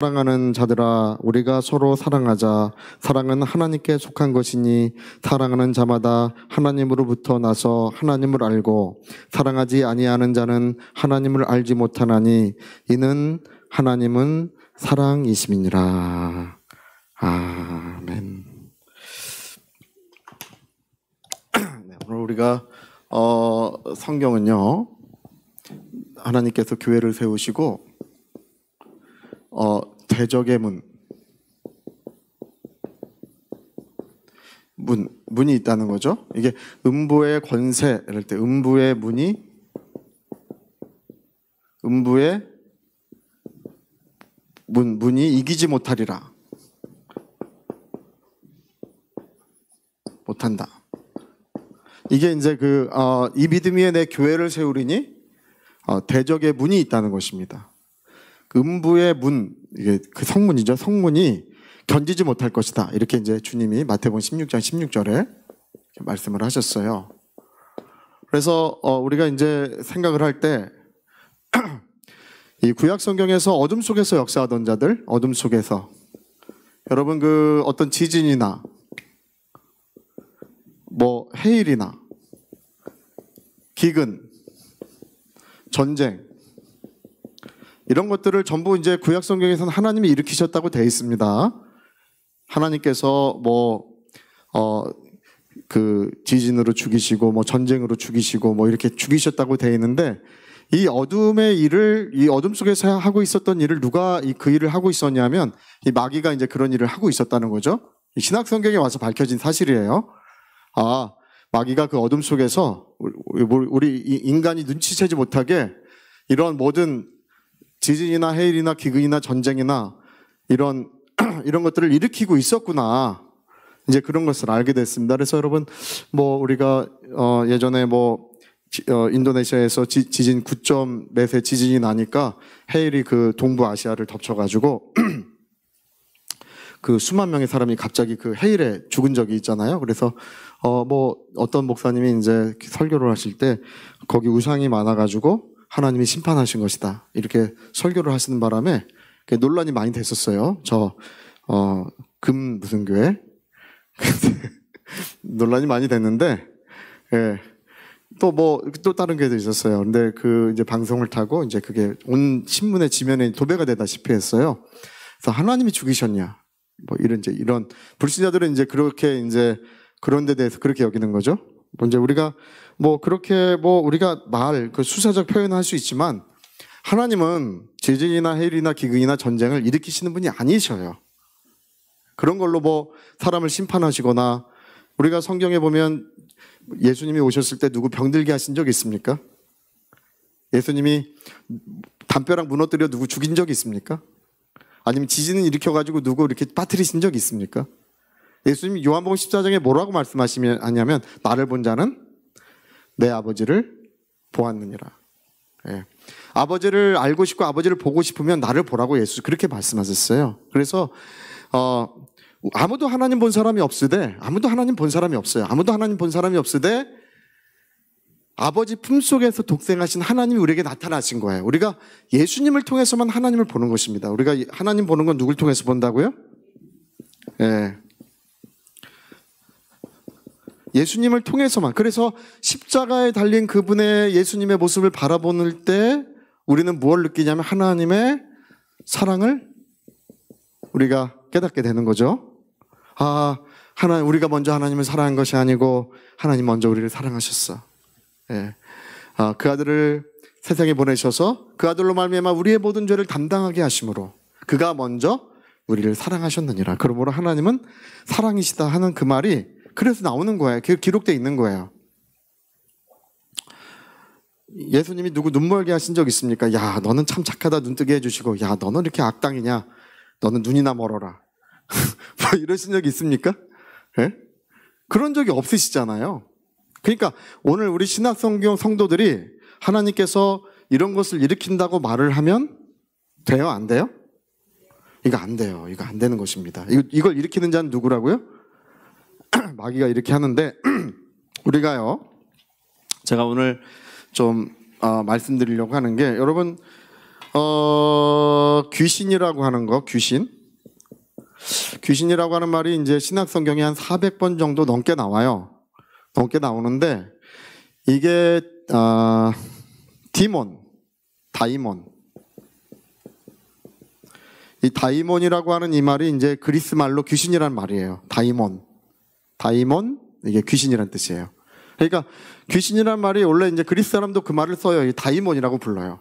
사랑하는 자들아, 우리가 서로 사랑하자. 사랑은 하나님께 속한 것이니 사랑하는 자마다 하나님으로부터 나서 하나님을 알고 사랑하지 아니하는 자는 하나님을 알지 못하나니 이는 하나님은 사랑이심이니라. 아멘. 네, 오늘 우리가 성경은요, 하나님께서 교회를 세우시고 대적의 문이 있다는 거죠. 이게 음부의 권세, 이럴 때 음부의 문이 이기지 못하리라. 못한다. 이게 이제 이 믿음 위에 내 교회를 세우리니 대적의 문이 있다는 것입니다. 음부의 문, 이게 그 성문이죠. 성문이 견디지 못할 것이다. 이렇게 이제 주님이 마태복음 16장 16절에 말씀을 하셨어요. 그래서 우리가 이제 생각을 할 때 이 구약 성경에서 어둠 속에서 역사하던 자들, 어둠 속에서 여러분 그 어떤 지진이나 뭐 해일이나 기근, 전쟁 이런 것들을 전부 이제 구약 성경에서는 하나님이 일으키셨다고 되어 있습니다. 하나님께서 그 지진으로 죽이시고 뭐 전쟁으로 죽이시고 뭐 이렇게 죽이셨다고 되어 있는데, 이 어둠의 일을, 이 어둠 속에서 하고 있었던 일을 누가 그 일을 하고 있었냐면 이 마귀가 이제 그런 일을 하고 있었다는 거죠. 신약 성경에 와서 밝혀진 사실이에요. 마귀가 그 어둠 속에서 우리 인간이 눈치채지 못하게 이런 모든 지진이나 해일이나 기근이나 전쟁이나 이런 것들을 일으키고 있었구나. 이제 그런 것을 알게 됐습니다. 그래서 여러분, 우리가 예전에 인도네시아에서 지진 9점 몇의 지진이 나니까 해일이 그 동부 아시아를 덮쳐가지고 그 수만 명의 사람이 갑자기 그 해일에 죽은 적이 있잖아요. 그래서 어떤 목사님이 이제 설교를 하실 때 거기 우상이 많아가지고 하나님이 심판하신 것이다, 이렇게 설교를 하시는 바람에 논란이 많이 됐었어요. 무슨 교회 논란이 많이 됐는데, 예. 또 다른 교회도 있었어요. 근데 이제 방송을 타고 이제 그게 온 신문의 지면에 도배가 되다시피 했어요. 그래서 하나님이 죽이셨냐, 이런 불신자들은 이제 그렇게 이제 그런 데 대해서 그렇게 여기는 거죠. 이제 우리가 우리가 그 수사적 표현을 할 수 있지만 하나님은 지진이나 해일이나 기근이나 전쟁을 일으키시는 분이 아니셔요. 그런 걸로 사람을 심판하시거나, 우리가 성경에 보면 예수님이 오셨을 때 누구 병들게 하신 적 있습니까? 예수님이 담벼락 무너뜨려 누구 죽인 적 있습니까? 아니면 지진을 일으켜가지고 누구 이렇게 빠뜨리신 적 있습니까? 예수님이 요한복음 14장에 뭐라고 말씀하시냐면 나를 본 자는 내 아버지를 보았느니라. 예. 아버지를 알고 싶고 아버지를 보고 싶으면 나를 보라고 예수 그렇게 말씀하셨어요. 그래서 아무도 하나님 본 사람이 없으되, 아무도 하나님 본 사람이 없어요. 아무도 하나님 본 사람이 없으되 아버지 품속에서 독생하신 하나님이 우리에게 나타나신 거예요. 우리가 예수님을 통해서만 하나님을 보는 것입니다. 우리가 하나님 보는 건 누굴 통해서 본다고요? 예. 예수님을 통해서만. 그래서 십자가에 달린 그분의 예수님의 모습을 바라보는 때 우리는 무엇을 느끼냐면 하나님의 사랑을 우리가 깨닫게 되는 거죠. 우리가 먼저 하나님을 사랑한 것이 아니고 하나님 먼저 우리를 사랑하셨어. 예. 그 아들을 세상에 보내셔서 그 아들로 말미암아 우리의 모든 죄를 담당하게 하심으로 그가 먼저 우리를 사랑하셨느니라. 그러므로 하나님은 사랑이시다 하는 그 말이 그래서 나오는 거예요. 기록되어 있는 거예요. 예수님이 누구 눈멀게 하신 적 있습니까? 야, 너는 참 착하다, 눈뜨게 해주시고, 야, 너는 이렇게 악당이냐? 너는 눈이나 멀어라. 이러신 적이 있습니까? 네? 그런 적이 없으시잖아요. 그러니까 오늘 우리 신약성경 성도들이 하나님께서 이런 것을 일으킨다고 말을 하면 돼요? 안 돼요? 이거 안 돼요. 이거 안 되는 것입니다. 이걸 일으키는 자는 누구라고요? 마귀가 이렇게 하는데 우리가요, 제가 오늘 좀 말씀드리려고 하는 게, 여러분 귀신이라고 하는 거, 귀신이라고 하는 말이 이제 신약 성경에 한 400번 정도 넘게 나와요. 넘게 나오는데 이게 다이몬. 이 다이몬이라고 하는 이 말이 이제 그리스 말로 귀신이라는 말이에요. 다이몬 이게 귀신이라는 뜻이에요. 그러니까 귀신이라는 말이 원래 이제 그리스 사람도 그 말을 써요. 이 다이몬이라고 불러요.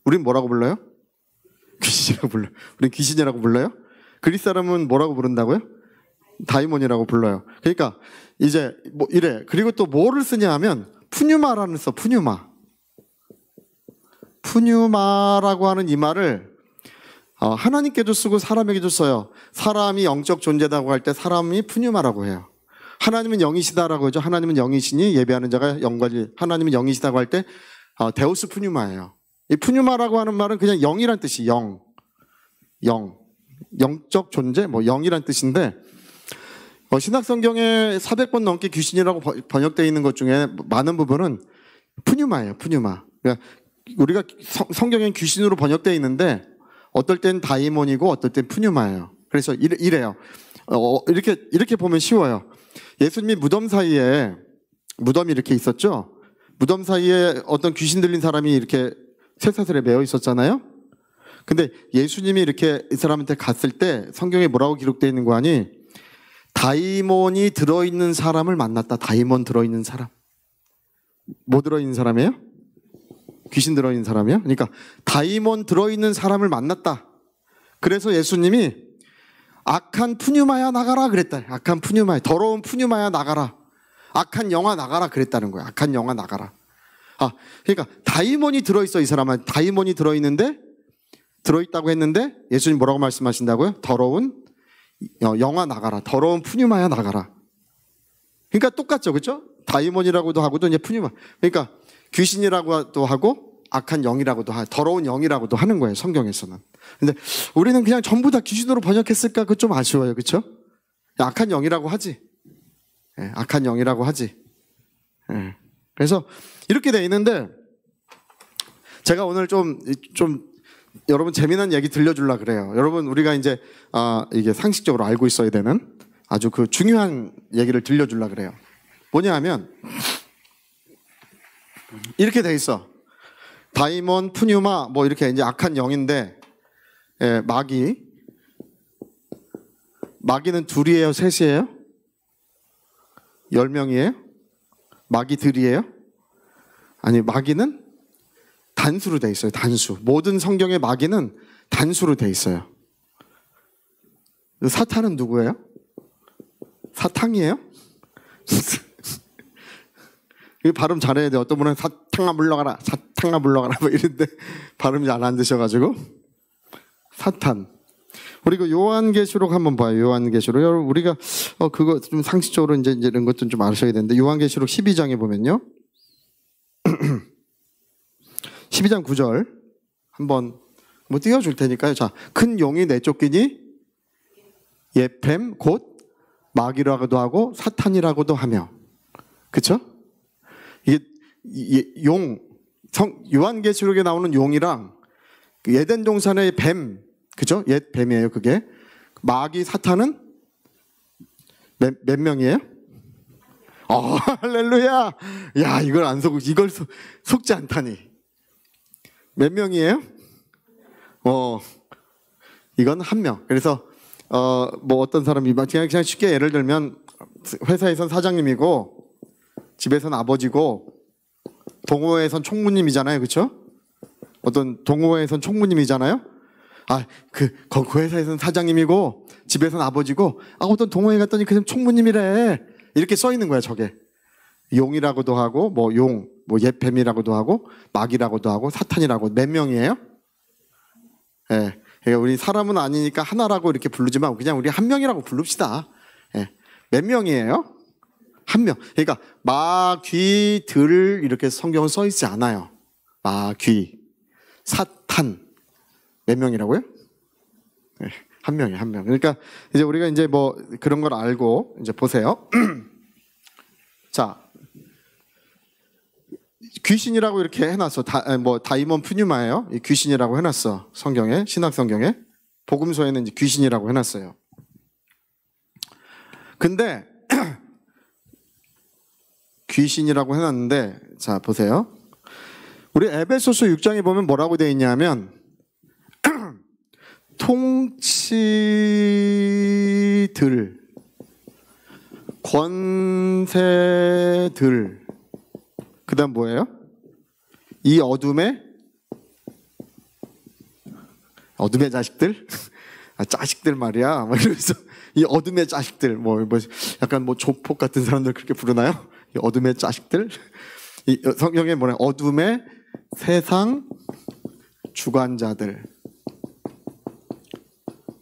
우린 뭐라고 불러요? 귀신이라고 불러요. 우린 귀신이라고 불러요? 그리스 사람은 뭐라고 부른다고요? 다이몬이라고 불러요. 그러니까 이제 뭐 이래. 그리고 또 뭐를 쓰냐 하면 푸뉴마라는 써. 푸뉴마라고 하는 이 말을 하나님께도 쓰고 사람에게도 써요. 사람이 영적 존재다고 할 때 사람이 푸뉴마라고 해요. 하나님은 영이시다라고 하죠. 하나님은 영이시니 예배하는 자가 영과지. 하나님은 영이시다고 할 때 데우스 푸뉴마예요. 이 푸뉴마라고 하는 말은 그냥 영이란 뜻이 영적 존재, 뭐 영이란 뜻인데 신약 성경에 400번 넘게 귀신이라고 번역되어 있는 것 중에 많은 부분은 푸뉴마예요. 푸뉴마. 그러니까 우리가 성경엔 귀신으로 번역되어 있는데 어떨 땐 다이몬이고 어떨 땐 푸뉴마예요. 그래서 이래요. 이렇게 보면 쉬워요. 예수님이 무덤이 이렇게 있었죠. 무덤 사이에 어떤 귀신 들린 사람이 이렇게 쇠사슬에 매어 있었잖아요. 근데 예수님이 이렇게 이 사람한테 갔을 때 성경에 뭐라고 기록되어 있는 거 아니? 다이몬이 들어있는 사람을 만났다. 다이몬 들어있는 사람. 뭐 들어있는 사람이에요? 귀신 들어있는 사람이요? 그러니까 다이몬 들어있는 사람을 만났다. 그래서 예수님이 악한 푸뉴마야 나가라 그랬다. 악한 푸뉴마야, 더러운 푸뉴마야 나가라. 악한 영아 나가라 그랬다는 거야. 악한 영아 나가라. 그러니까 다이몬이 들어있어. 이 사람은 다이몬이 들어있다고 했는데 예수님 뭐라고 말씀하신다고요? 더러운 영아 나가라. 더러운 푸뉴마야 나가라. 그러니까 똑같죠, 그렇죠? 다이몬이라고도 하고도 이제 푸뉴마. 그러니까 귀신이라고도 하고 악한 영이라고도 더러운 영이라고도 하는 거예요, 성경에서는. 근데 우리는 그냥 전부 다 귀신으로 번역했을까? 그거 좀 아쉬워요, 그렇죠? 악한 영이라고 하지. 악한 영이라고 하지. 그래서 이렇게 돼 있는데 제가 오늘 좀 여러분 재미난 얘기 들려주려고 그래요. 여러분 우리가 이제 이게 상식적으로 알고 있어야 되는 아주 그 중요한 얘기를 들려주려고 그래요. 뭐냐 하면 이렇게 돼 있어. 다이몬, 푸뉴마 뭐 이렇게 이제 악한 영인데 마귀는 둘이에요, 셋이에요? 10명이에요? 마귀들이에요? 아니, 마귀는 단수로 돼 있어요. 단수. 모든 성경의 마귀는 단수로 돼 있어요. 사탄은 누구예요? 사탕이에요? 이 발음 잘해야 돼. 어떤 분은 사탕아 물러가라, 사탕아 물러가라 뭐 이런데 발음이 잘 안 되셔가지고 사탄. 그리고 요한계시록 한번 봐요. 요한계시록. 여러분 우리가 그거 좀 상식적으로 이제 이런 것도 좀 아셔야 되는데 요한계시록 12장에 보면요. 12장 9절 한번 뭐 띄워줄 테니까요. 자, 큰 용이 내쫓기니 예뱀 곧 마귀라고도 하고 사탄이라고도 하며, 그렇죠? 이게 요한계시록에 나오는 용이랑 에덴 동산의 뱀, 그죠? 옛 뱀이에요, 그게. 마귀, 사탄은 몇 명이에요? 할렐루야! 야, 이걸 속지 않다니. 몇 명이에요? 이건 한 명. 그래서, 뭐 어떤 사람이, 그냥 쉽게 예를 들면, 회사에선 사장님이고, 집에선 아버지고, 동호회에선 총무님이잖아요, 그쵸? 어떤 동호회에선 총무님이잖아요? 그 회사에서는 사장님이고 집에서는 아버지고 어떤 동호회 갔더니 그냥 총무님이래. 이렇게 써 있는 거야, 저게. 용이라고도 하고 뭐 옛뱀이라고도 하고 마귀라고도 하고 사탄이라고. 몇 명이에요? 그러니까 우리 사람은 아니니까 하나라고 이렇게 부르지만 그냥 우리 한 명이라고 부릅시다. 몇 명이에요? 한 명. 그러니까 마귀들 이렇게 성경은 써 있지 않아요. 마귀, 사탄. 몇 명이라고요? 한 명이에요, 한 명. 그러니까 이제 우리가 이제 뭐 그런 걸 알고 이제 보세요. 자, 귀신이라고 이렇게 해놨어. 다이몬 푸뉴마예요. 이 귀신이라고 해놨어. 성경에, 신약 성경에. 복음서에는 이제 귀신이라고 해놨어요. 근데 귀신이라고 해놨는데, 자 보세요. 우리 에베소서 6장에 보면 뭐라고 되어 있냐면 통치들, 권세들, 그 다음 뭐예요? 이 어둠의 자식들? 자식들 말이야. 막 이러면서 이 어둠의 자식들, 약간 조폭 같은 사람들 그렇게 부르나요? 이 어둠의 자식들? 이 성경에 뭐냐? 어둠의 세상 주관자들.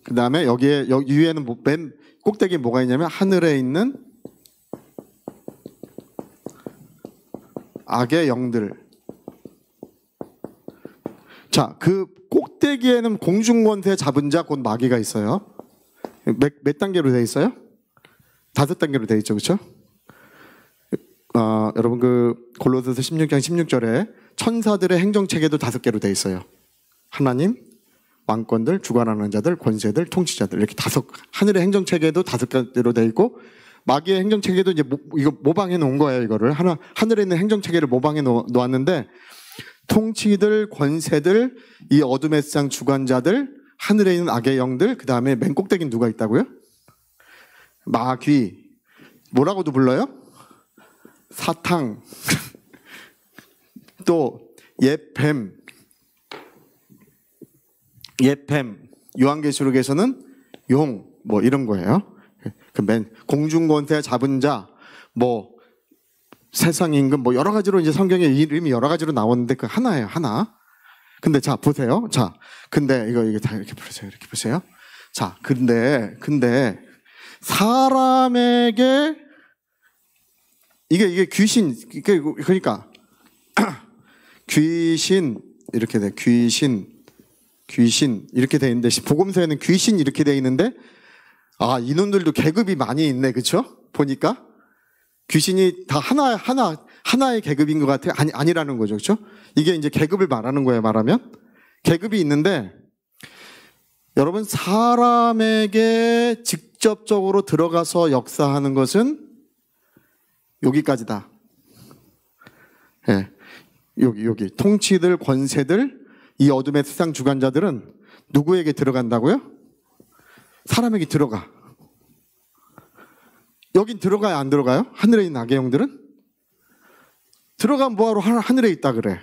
그 다음에 여기 위에는 맨 꼭대기에 뭐가 있냐면 하늘에 있는 악의 영들. 자, 그 꼭대기에는 공중권세 잡은 자 곧 마귀가 있어요. 몇 단계로 되어 있어요? 5단계로 되어 있죠, 그렇죠? 여러분 그 골로새서 16장 16절에 천사들의 행정체계도 5개로 되어 있어요. 하나님, 왕권들, 주관하는 자들, 권세들, 통치자들, 이렇게 하늘의 행정체계도 5개로 되어 있고 마귀의 행정체계도 이제 이거 모방해 놓은 거예요. 이거를 하늘에 있는 행정체계를 모방해 놓았는데 통치들, 권세들, 이 어둠의 세상 주관자들, 하늘에 있는 악의 영들, 그 다음에 맨 꼭대기는 누가 있다고요? 마귀. 뭐라고도 불러요? 사탕. 또 옛뱀. 요한계시록에서는 용, 이런 거예요. 그 맨 공중권세 잡은 자, 세상 임금, 여러 가지로 이제 성경에 이름이 여러 가지로 나오는데 그 하나예요, 하나. 근데 자 보세요. 자, 근데 이게 다 이렇게 보세요, 이렇게 보세요. 자, 근데 사람에게 이게 귀신, 그러니까 귀신 이렇게 돼, 귀신 이렇게 돼 있는데 복음서에는 귀신 이렇게 돼 있는데 이놈들도 계급이 많이 있네, 그렇죠? 보니까 귀신이 다 하나의 계급인 것 같아요. 아니라는 거죠, 그렇죠? 이게 이제 계급을 말하는 거예요. 말하면 계급이 있는데 여러분 사람에게 직접적으로 들어가서 역사하는 것은 여기까지다. 예, 여기 통치들, 권세들, 이 어둠의 세상 주관자들은 누구에게 들어간다고요? 사람에게 들어가. 여긴 들어가요, 안 들어가요? 하늘에 있는 악의 영들은? 들어가면 뭐하러 하늘에 있다 그래.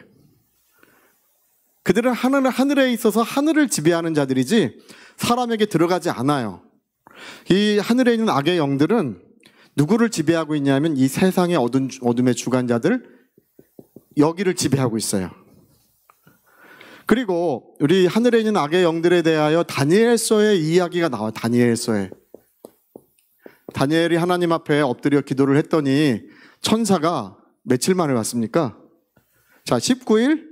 그들은 하늘에 있어서 하늘을 지배하는 자들이지 사람에게 들어가지 않아요. 이 하늘에 있는 악의 영들은 누구를 지배하고 있냐면 이 세상의 어둠의 주관자들, 여기를 지배하고 있어요. 그리고 우리 하늘에 있는 악의 영들에 대하여 다니엘서의 이야기가 나와요. 다니엘이 하나님 앞에 엎드려 기도를 했더니 천사가 며칠 만에 왔습니까? 자, 19일,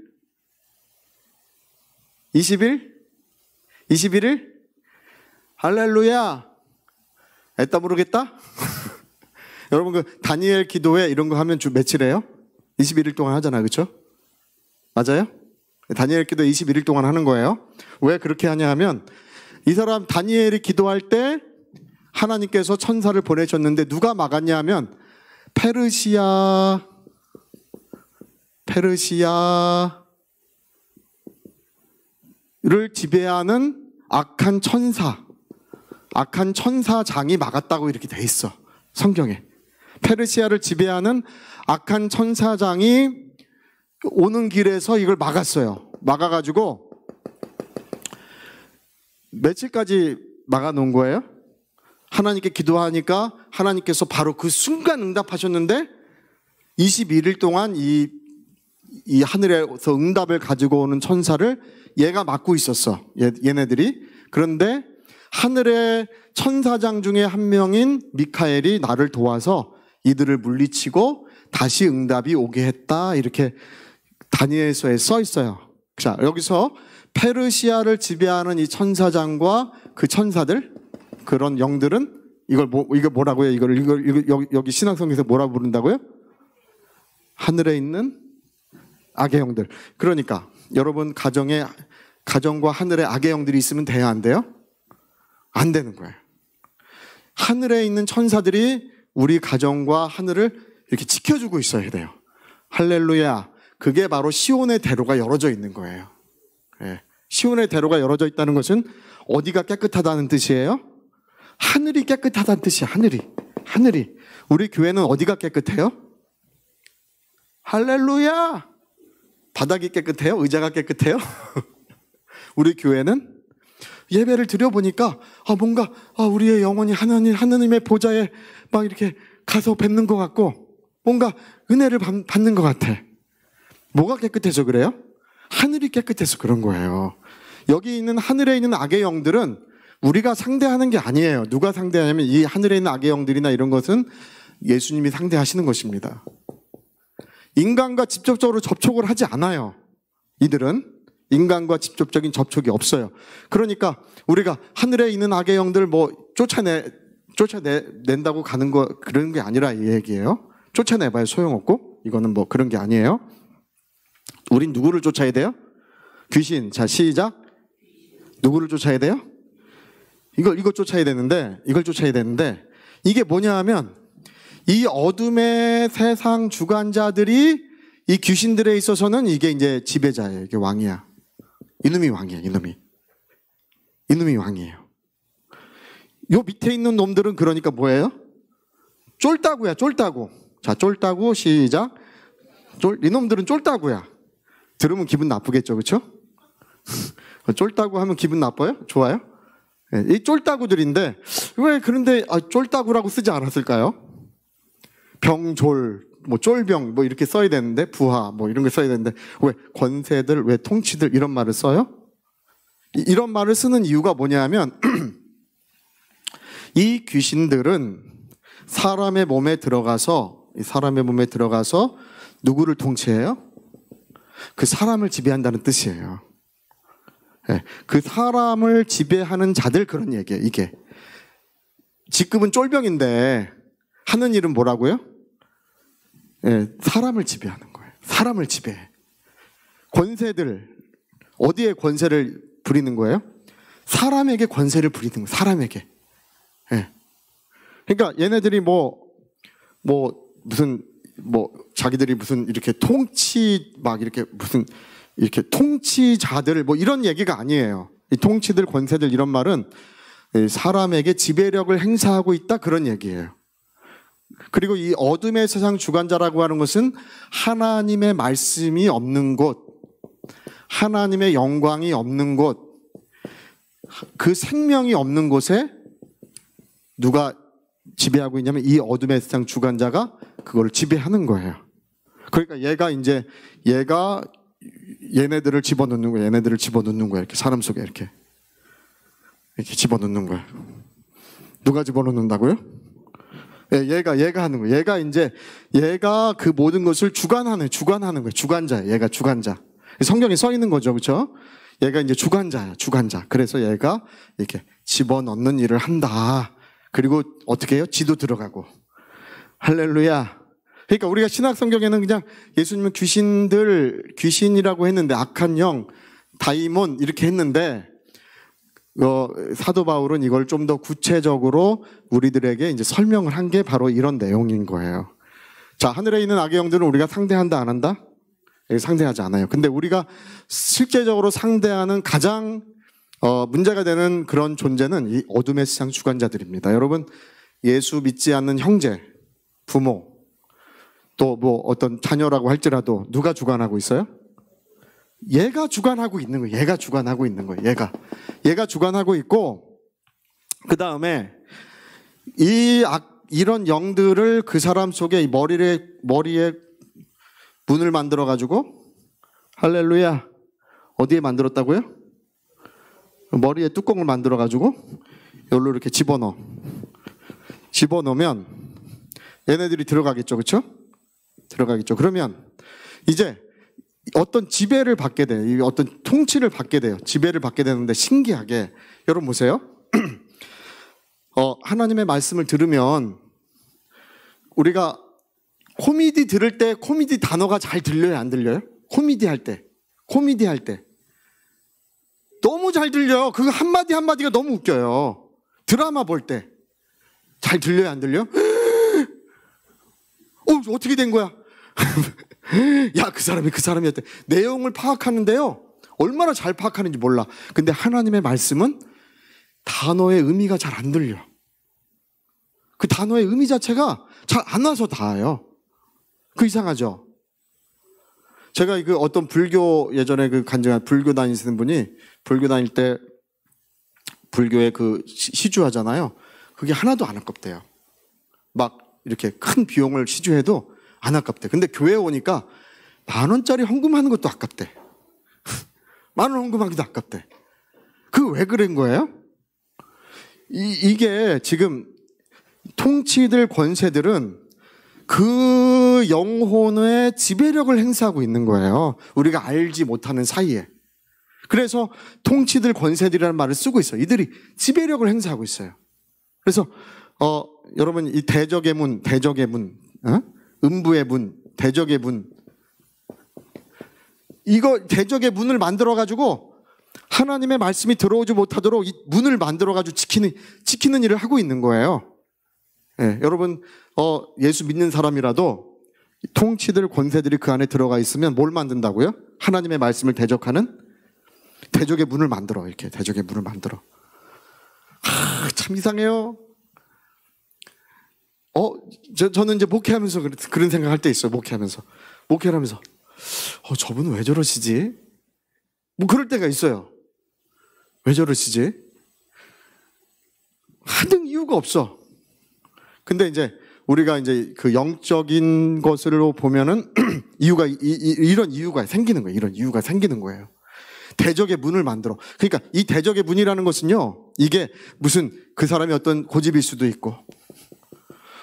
20일, 21일? 할렐루야! 애따 모르겠다? 여러분 그 다니엘 기도회 이런 거 하면 주 며칠이에요? 21일 동안 하잖아요, 그렇죠? 맞아요? 다니엘 기도 21일 동안 하는 거예요. 왜 그렇게 하냐 하면 이 사람 다니엘이 기도할 때 하나님께서 천사를 보내셨는데 누가 막았냐 하면 페르시아를 지배하는 악한 천사장이 막았다고 이렇게 돼 있어, 성경에. 페르시아를 지배하는 악한 천사장이 오는 길에서 이걸 막았어요. 막아가지고 며칠까지 막아놓은 거예요? 하나님께 기도하니까 하나님께서 바로 그 순간 응답하셨는데 21일 동안 이 하늘에서 응답을 가지고 오는 천사를 얘가 막고 있었어, 얘네들이. 그런데 하늘의 천사장 중에 한 명인 미카엘이 나를 도와서 이들을 물리치고 다시 응답이 오게 했다, 이렇게 다니엘서에 써 있어요. 자, 여기서 페르시아를 지배하는 이 천사장과 그 천사들, 그런 영들은 이걸 뭐라고요? 이걸 여기 신약성경에서 뭐라고 부른다고요? 하늘에 있는 악의 영들. 그러니까 여러분 가정과 하늘에 악의 영들이 있으면 돼요, 안 돼요? 안 되는 거예요. 하늘에 있는 천사들이 우리 가정과 하늘을 이렇게 지켜주고 있어야 돼요. 할렐루야. 그게 바로 시온의 대로가 열어져 있는 거예요. 예. 시온의 대로가 열어져 있다는 것은 어디가 깨끗하다는 뜻이에요? 하늘이 깨끗하다는 뜻이야. 하늘이. 우리 교회는 어디가 깨끗해요? 할렐루야. 바닥이 깨끗해요? 의자가 깨끗해요? 우리 교회는 예배를 드려보니까 뭔가 우리의 영혼이 하나님의 보좌에 막 이렇게 가서 뵙는 것 같고 뭔가 은혜를 받는 것 같아. 뭐가 깨끗해서 그래요? 하늘이 깨끗해서 그런 거예요. 여기 있는 하늘에 있는 악의 영들은 우리가 상대하는 게 아니에요. 누가 상대하냐면 이 하늘에 있는 악의 영들이나 이런 것은 예수님이 상대하시는 것입니다. 인간과 직접적으로 접촉을 하지 않아요. 이들은 인간과 직접적인 접촉이 없어요. 그러니까 우리가 하늘에 있는 악의 영들 쫓아낸다고 가는 거 그런 게 아니라 이 얘기예요. 쫓아내봐야 소용없고 이거는 그런 게 아니에요. 우린 누구를 쫓아야 돼요? 귀신. 자, 시작. 누구를 쫓아야 돼요? 이걸 쫓아야 되는데 이게 뭐냐 하면 이 어둠의 세상 주관자들이 이 귀신들에 있어서는 이게 이제 지배자예요. 이게 왕이야. 이놈이 왕이야. 이놈이 왕이에요. 요 밑에 있는 놈들은 그러니까 뭐예요? 쫄따구야. 쫄따구. 자, 쫄따구. 시작. 이놈들은 쫄따구야. 들으면 기분 나쁘겠죠, 그렇죠? 쫄따구 하면 기분 나빠요? 좋아요? 이 쫄따구들인데 왜 그런데 쫄따구라고 쓰지 않았을까요? 병졸, 쫄병 이렇게 써야 되는데 부하 이런 거 써야 되는데 왜 권세들, 왜 통치들 이런 말을 써요? 이런 말을 쓰는 이유가 뭐냐면 이 귀신들은 사람의 몸에 들어가서 누구를 통치해요? 그 사람을 지배한다는 뜻이에요. 네, 그 사람을 지배하는 자들 그런 얘기예요. 이게 직급은 쫄병인데 하는 일은 뭐라고요? 네, 사람을 지배하는 거예요. 사람을 지배해. 권세들 어디에 권세를 부리는 거예요? 사람에게 권세를 부리는 거예요. 사람에게. 네. 그러니까 얘네들이 자기들이 무슨 이렇게 통치 이렇게 통치자들 이런 얘기가 아니에요. 이 통치들, 권세들 이런 말은 사람에게 지배력을 행사하고 있다 그런 얘기예요. 그리고 이 어둠의 세상 주관자라고 하는 것은 하나님의 말씀이 없는 곳, 하나님의 영광이 없는 곳, 그 생명이 없는 곳에 누가 지배하고 있냐면 이 어둠의 세상 주관자가 그걸 지배하는 거예요. 그러니까 얘가 얘네들을 집어넣는 거예요. 이렇게 사람 속에 이렇게 집어넣는 거예요. 누가 집어넣는다고요? 얘가 하는 거예요. 얘가 그 모든 것을 주관하는 거예요. 주관자예요. 얘가 주관자. 성경에 써 있는 거죠, 그렇죠? 얘가 이제 주관자야, 주관자. 그래서 얘가 이렇게 집어넣는 일을 한다. 그리고 어떻게 해요? 지도 들어가고. 할렐루야. 그러니까 우리가 신약 성경에는 그냥 예수님은 귀신이라고 했는데 악한 영, 다이몬 이렇게 했는데 사도 바울은 이걸 좀 더 구체적으로 우리들에게 이제 설명을 한 게 바로 이런 내용인 거예요. 자, 하늘에 있는 악의 영들은 우리가 상대한다 안 한다? 상대하지 않아요. 근데 우리가 실제적으로 상대하는 가장 문제가 되는 그런 존재는 이 어둠의 세상 주관자들입니다. 여러분, 예수 믿지 않는 형제, 부모, 또 어떤 자녀라고 할지라도 누가 주관하고 있어요? 얘가 주관하고 있는 거예요. 얘가 주관하고 있고, 그 다음에 이런 영들을 그 사람 속에 머리에 문을 만들어가지고, 할렐루야, 어디에 만들었다고요? 머리에 뚜껑을 만들어가지고, 여기로 이렇게 집어넣으면 얘네들이 들어가겠죠, 그렇죠? 들어가겠죠. 그러면 이제 어떤 지배를 받게 돼요. 어떤 통치를 받게 돼요. 지배를 받게 되는데 신기하게 여러분 보세요. 하나님의 말씀을 들으면 우리가 코미디 들을 때 코미디 단어가 잘 들려요, 안 들려요? 코미디 할 때 너무 잘 들려요. 그 한마디 한마디가 너무 웃겨요. 드라마 볼 때 잘 들려요, 안 들려? 어떻게 된 거야? 야, 그 사람이었대. 내용을 파악하는데요, 얼마나 잘 파악하는지 몰라. 근데 하나님의 말씀은 단어의 의미가 잘 안 들려. 그 단어의 의미 자체가 잘 안 와서 닿아요. 그 이상하죠? 제가 그 어떤 불교, 예전에 그 간증한 불교 다니시는 분이, 불교 다닐 때 불교의 그 시주하잖아요. 그게 하나도 안 아깝대요. 막 이렇게 큰 비용을 시주해도 안 아깝대. 근데 교회에 오니까 10,000원짜리 헌금하는 것도 아깝대. 10,000원 헌금하기도 아깝대. 그 왜 그런 거예요? 이게 지금 통치들, 권세들은 그 영혼의 지배력을 행사하고 있는 거예요. 우리가 알지 못하는 사이에. 그래서 통치들, 권세들이라는 말을 쓰고 있어요. 이들이 지배력을 행사하고 있어요. 그래서 여러분, 이 대적의 문, 음부의 문, 대적의 문, 이거 대적의 문을 만들어 가지고 하나님의 말씀이 들어오지 못하도록 이 문을 만들어 가지고 지키는 일을 하고 있는 거예요. 네, 여러분, 예수 믿는 사람이라도 통치들, 권세들이 그 안에 들어가 있으면 뭘 만든다고요? 하나님의 말씀을 대적하는 대적의 문을 만들어. 이렇게 대적의 문을 만들어. 참 이상해요. 저는 이제 목회하면서 그런 생각할 때 있어요. 목회를 하면서 저분은 왜 저러시지? 뭐 그럴 때가 있어요. 왜 저러시지? 하등 이유가 없어. 근데 이제 우리가 이제 그 영적인 것으로 보면은 이런 이유가 생기는 거예요. 이런 이유가 생기는 거예요. 대적의 문을 만들어. 그러니까 이 대적의 문이라는 것은요, 이게 무슨 그 사람이 어떤 고집일 수도 있고,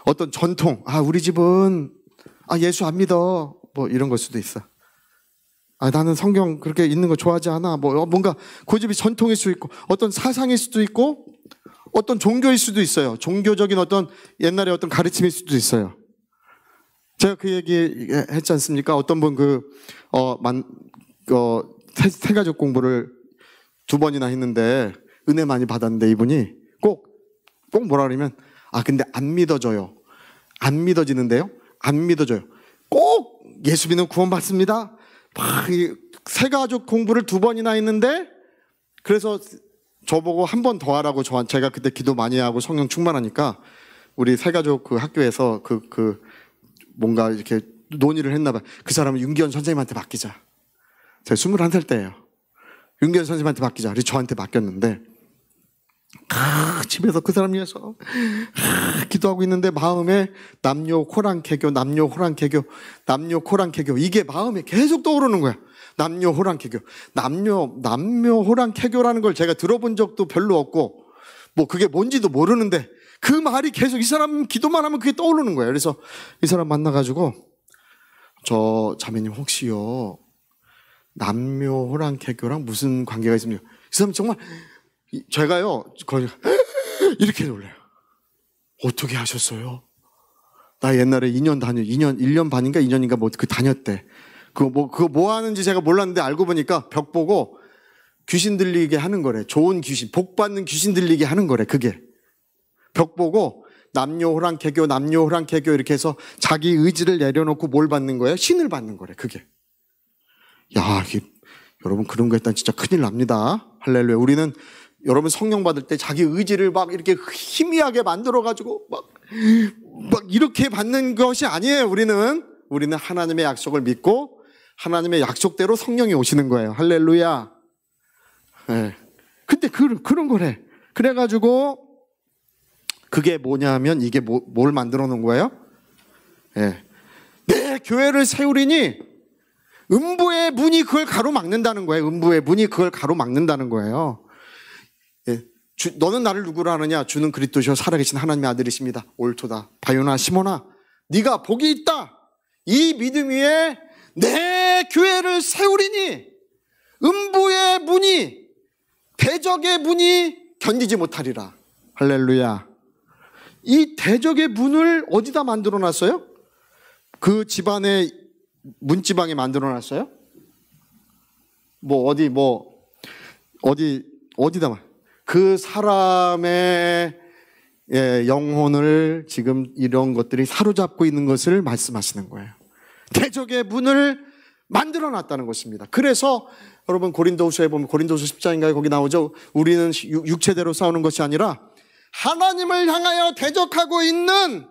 어떤 전통, 우리 집은 예수 안 믿어, 뭐 이런 걸 수도 있어. 나는 성경 그렇게 읽는 거 좋아하지 않아. 뭐 뭔가 고집이 전통일 수도 있고, 어떤 사상일 수도 있고, 어떤 종교일 수도 있어요. 종교적인 어떤 옛날에 어떤 가르침일 수도 있어요. 제가 그 얘기 했지 않습니까? 어떤 분 세가족 공부를 2번이나 했는데 은혜 많이 받았는데 이분이 꼭 뭐라 그러면 근데 안 믿어져요. 안 믿어지는데요? 안 믿어져요. 꼭 예수 믿는 구원 받습니다. 세가족 공부를 2번이나 했는데, 그래서 저보고 한 번 더 하라고 제가 그때 기도 많이 하고 성령 충만하니까 우리 세가족 그 학교에서 뭔가 이렇게 논의를 했나 봐요. 그 사람은 윤기현 선생님한테 맡기자. 제가 21살 때예요. 윤기현 선생님한테 맡기자. 그래서 저한테 맡겼는데, 집에서 그 사람 위해서 기도하고 있는데 마음에 남녀 호랑캐교 이게 마음에 계속 떠오르는 거야. 남녀 호랑캐교, 남녀 호랑캐교라는 걸 제가 들어본 적도 별로 없고, 뭐 그게 뭔지도 모르는데 그 말이 계속, 이 사람 기도만 하면 그게 떠오르는 거예요. 그래서 이 사람 만나가지고, 저 자매님 혹시요 남녀 호랑캐교랑 무슨 관계가 있습니까? 이 사람 정말, 제가요 거의 이렇게 놀래요. 어떻게 하셨어요? 나 옛날에 1년 반인가 2년인가 뭐 다녔대. 그거 뭐 하는지 제가 몰랐는데 알고 보니까 벽 보고 귀신 들리게 하는 거래. 좋은 귀신, 복 받는 귀신 들리게 하는 거래. 그게 벽 보고 남녀 호랑캐교 이렇게 해서 자기 의지를 내려놓고 뭘 받는 거예요? 신을 받는 거래. 그게. 여러분 그런 거 했다면 진짜 큰일 납니다. 할렐루야. 우리는 여러분 성령 받을 때 자기 의지를 막 이렇게 희미하게 만들어가지고 막 이렇게 받는 것이 아니에요. 우리는 하나님의 약속을 믿고 하나님의 약속대로 성령이 오시는 거예요. 할렐루야. 네. 근데 그런 거래. 그래가지고 그게 뭐냐면 이게 뭘 만들어 놓은 거예요? 네. 내 교회를 세우리니 음부의 문이 그걸 가로막는다는 거예요. 음부의 문이 그걸 가로막는다는 거예요. 예. 너는 나를 누구로 하느냐? 주는 그리스도시요 살아계신 하나님의 아들이십니다. 옳도다. 바요나 시몬아, 네가 복이 있다. 이 믿음 위에 내 교회를 세우리니 음부의 문이, 대적의 문이 견디지 못하리라. 할렐루야. 이 대적의 문을 어디다 만들어 놨어요? 그 집안의 문지방에 만들어 놨어요? 어디다 그 사람의 영혼을 지금 이런 것들이 사로잡고 있는 것을 말씀하시는 거예요. 대적의 문을 만들어 놨다는 것입니다. 그래서 여러분 고린도후서에 보면 고린도후서 10장인가요? 거기 나오죠. 우리는 육체대로 싸우는 것이 아니라 하나님을 향하여 대적하고 있는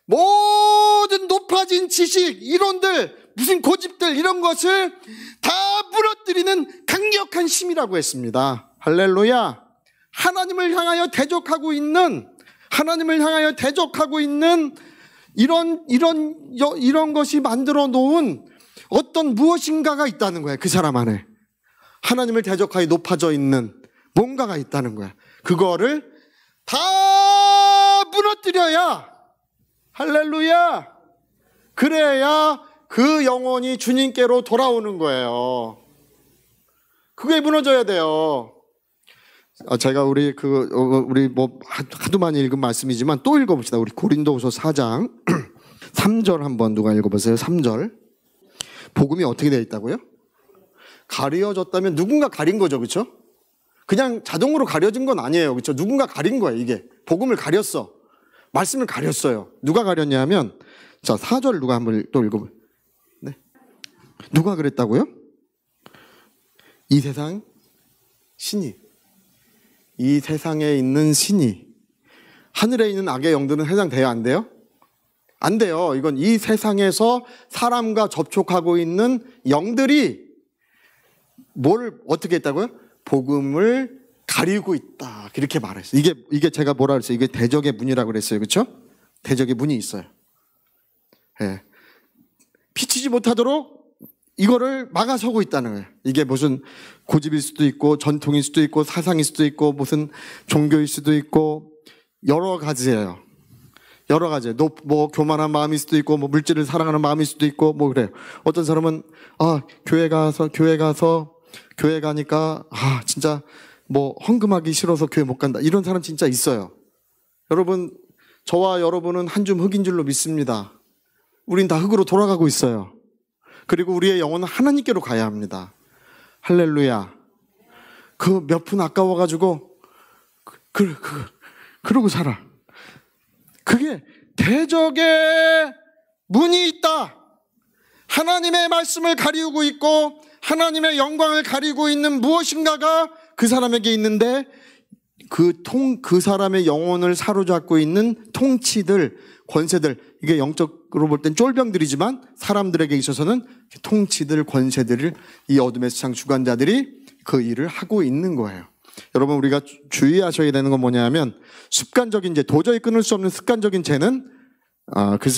모든 높아진 지식, 이론들, 무슨 고집들 이런 것을 다 무너뜨리는 강력한 힘이라고 했습니다. 할렐루야. 하나님을 향하여 대적하고 있는 이런 것이 만들어 놓은 어떤 무엇인가가 있다는 거야. 그 사람 안에 하나님을 대적하여 높아져 있는 뭔가가 있다는 거야. 그거를 다 무너뜨려야, 할렐루야, 그래야 그 영혼이 주님께로 돌아오는 거예요. 그게 무너져야 돼요. 제가 우리 하도 많이 읽은 말씀이지만 또 읽어봅시다. 우리 고린도후서 4장 3절 한번 누가 읽어보세요. 3절. 복음이 어떻게 되어 있다고요? 가려졌다면 누군가 가린 거죠, 그렇죠? 그냥 자동으로 가려진 건 아니에요, 그렇죠? 누군가 가린 거예요. 이게 복음을 가렸어. 말씀을 가렸어요. 누가 가렸냐면, 자 4절 누가 한번 또 읽어보세요. 네. 누가 그랬다고요? 이 세상 신이, 이 세상에 있는 신이, 하늘에 있는 악의 영들은 해당돼요, 안 돼요? 안 돼요. 이건 이 세상에서 사람과 접촉하고 있는 영들이 뭘 어떻게 했다고요? 복음을 가리고 있다. 이렇게 말했어요. 이게 제가 뭐라 그랬어요? 이게 대적의 문이라고 그랬어요. 그렇죠? 대적의 문이 있어요. 예. 비치지 못하도록 이거를 막아서고 있다는 거예요. 이게 무슨 고집일 수도 있고 전통일 수도 있고 사상일 수도 있고 무슨 종교일 수도 있고 여러 가지예요. 여러 가지. 뭐 교만한 마음일 수도 있고 뭐 물질을 사랑하는 마음일 수도 있고 뭐 그래요. 어떤 사람은 교회 가니까 진짜 뭐 헌금하기 싫어서 교회 못 간다. 이런 사람 진짜 있어요. 여러분, 저와 여러분은 한 줌 흙인 줄로 믿습니다. 우린 다 흙으로 돌아가고 있어요. 그리고 우리의 영혼은 하나님께로 가야 합니다. 할렐루야. 그 몇 푼 아까워가지고 그러고 살아. 그게 대적의 문이 있다. 하나님의 말씀을 가리우고 있고 하나님의 영광을 가리고 있는 무엇인가가 그 사람에게 있는데 그 사람의 영혼을 사로잡고 있는 통치들, 권세들, 이게 영적으로 볼 땐 쫄병들이지만 사람들에게 있어서는 통치들, 권세들을 이 어둠의 세상 주관자들이 그 일을 하고 있는 거예요. 여러분, 우리가 주의하셔야 되는 건 뭐냐면 습관적인 죄, 도저히 끊을 수 없는 습관적인 죄는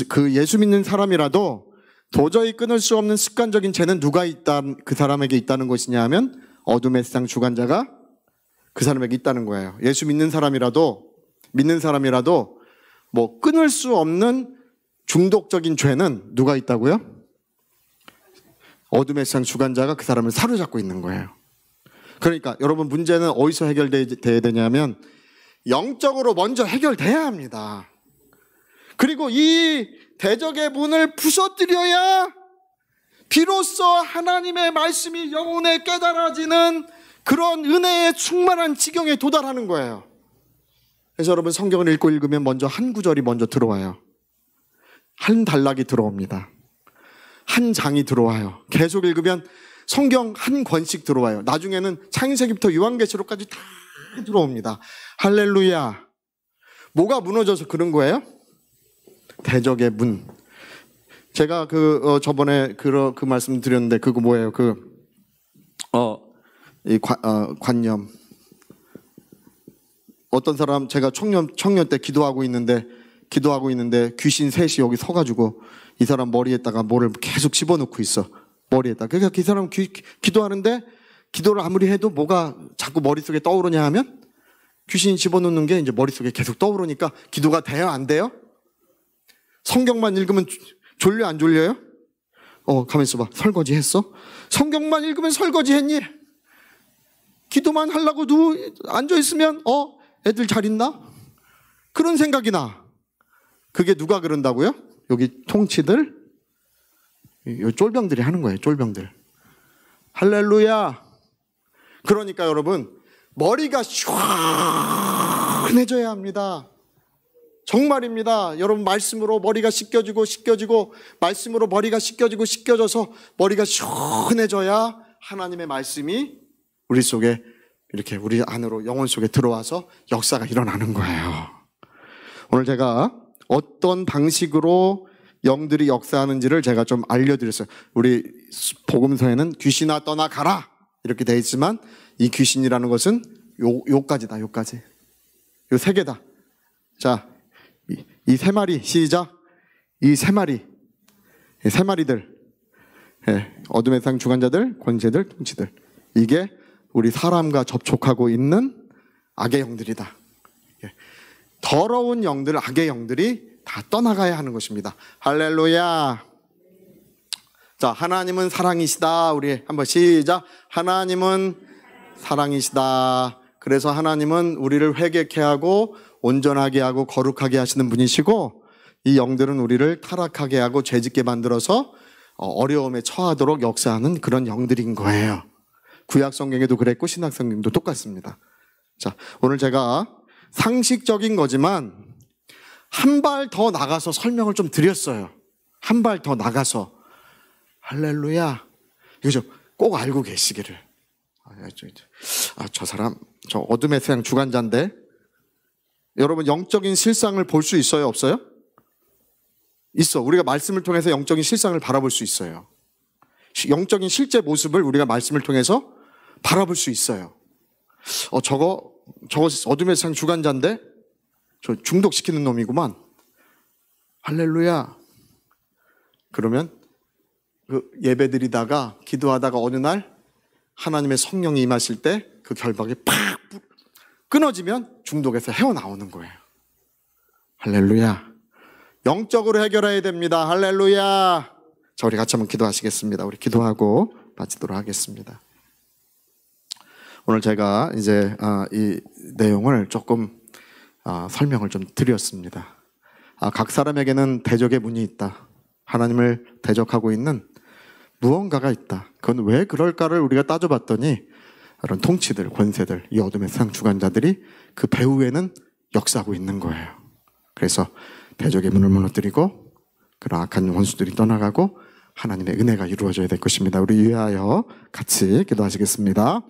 그 예수 믿는 사람이라도 도저히 끊을 수 없는 습관적인 죄는 누가 그 사람에게 있다는 것이냐 하면 어둠의 세상 주관자가 그 사람에게 있다는 거예요. 예수 믿는 사람이라도 뭐 끊을 수 없는 중독적인 죄는 누가 있다고요? 어둠의 세상 주관자가 그 사람을 사로잡고 있는 거예요. 그러니까 여러분, 문제는 어디서 해결돼야 되냐면 영적으로 먼저 해결돼야 합니다. 그리고 이 대적의 문을 부서뜨려야 비로소 하나님의 말씀이 영혼에 깨달아지는 그런 은혜의 충만한 지경에 도달하는 거예요. 그래서 여러분, 성경을 읽으면 먼저 한 구절이 먼저 들어와요. 한 단락이 들어옵니다. 한 장이 들어와요. 계속 읽으면 성경 한 권씩 들어와요. 나중에는 창세기부터 요한계시록까지 다 들어옵니다. 할렐루야. 뭐가 무너져서 그런 거예요? 대적의 문. 제가 저번에 그 말씀 드렸는데 그거 뭐예요? 관념. 어떤 사람, 제가 청년 때 기도하고 있는데 귀신 셋이 여기 서가지고 이 사람 머리에다가 뭐를 계속 집어넣고 있어. 머리에다. 그러니까 그 사람 기도하는데 기도를 아무리 해도 뭐가 자꾸 머릿속에 떠오르냐 하면 귀신이 집어넣는 게 이제 머릿속에 계속 떠오르니까 기도가 돼요? 안 돼요? 성경만 읽으면 졸려 안 졸려요? 가만 있어봐. 설거지 했어? 성경만 읽으면 설거지 했니? 기도만 하려고 앉아있으면 애들 잘 있나? 그런 생각이 나. 그게 누가 그런다고요? 여기 통치들, 쫄병들이 하는 거예요. 쫄병들. 할렐루야. 그러니까 여러분, 머리가 시원해져야 합니다. 정말입니다. 여러분, 말씀으로 머리가 씻겨지고 말씀으로 머리가 씻겨져서 머리가 시원해져야 하나님의 말씀이 우리 속에 이렇게 우리 안으로 영혼 속에 들어와서 역사가 일어나는 거예요. 오늘 제가 어떤 방식으로 영들이 역사하는지를 제가 좀 알려드렸어요. 우리 복음서에는 귀신아 떠나가라 이렇게 돼 있지만 이 귀신이라는 것은 요까지다. 요까지. 요 세 개다. 자, 이 세 마리 시작. 이 세 마리들, 어둠의 상 주관자들, 권세들, 통치들. 이게 우리 사람과 접촉하고 있는 악의 영들이다. 더러운 영들, 악의 영들이 다 떠나가야 하는 것입니다. 할렐루야. 자, 하나님은 사랑이시다. 우리 한번 시작. 하나님은 사랑이시다. 그래서 하나님은 우리를 회개케 하고 온전하게 하고 거룩하게 하시는 분이시고, 이 영들은 우리를 타락하게 하고 죄짓게 만들어서 어려움에 처하도록 역사하는 그런 영들인 거예요. 구약 성경에도 그랬고 신약 성경도 똑같습니다. 자, 오늘 제가 상식적인 거지만 한 발 더 나가서 설명을 좀 드렸어요. 한 발 더 나가서. 할렐루야. 이거 좀 꼭 알고 계시기를. 저 사람, 저 어둠의 세상 주관자인데, 여러분 영적인 실상을 볼 수 있어요? 없어요? 있어. 우리가 말씀을 통해서 영적인 실상을 바라볼 수 있어요. 영적인 실제 모습을 우리가 말씀을 통해서 바라볼 수 있어요. 저거 어둠의 세상 주관자인데 저 중독시키는 놈이구만. 할렐루야. 그러면 그 예배드리다가 기도하다가 어느 날 하나님의 성령이 임하실 때 그 결박이 팍 끊어지면 중독에서 헤어나오는 거예요. 할렐루야. 영적으로 해결해야 됩니다. 할렐루야. 자, 우리 같이 한번 기도하시겠습니다. 우리 기도하고 마치도록 하겠습니다. 오늘 제가 이제 이 내용을 조금 설명을 좀 드렸습니다. 각 사람에게는 대적의 문이 있다. 하나님을 대적하고 있는 무언가가 있다. 그건 왜 그럴까를 우리가 따져봤더니 이런 통치들, 권세들, 이 어둠의 세상 주관자들이 그 배후에는 역사하고 있는 거예요. 그래서 대적의 문을 무너뜨리고 그런 악한 원수들이 떠나가고 하나님의 은혜가 이루어져야 될 것입니다. 우리 위하여 같이 기도하시겠습니다.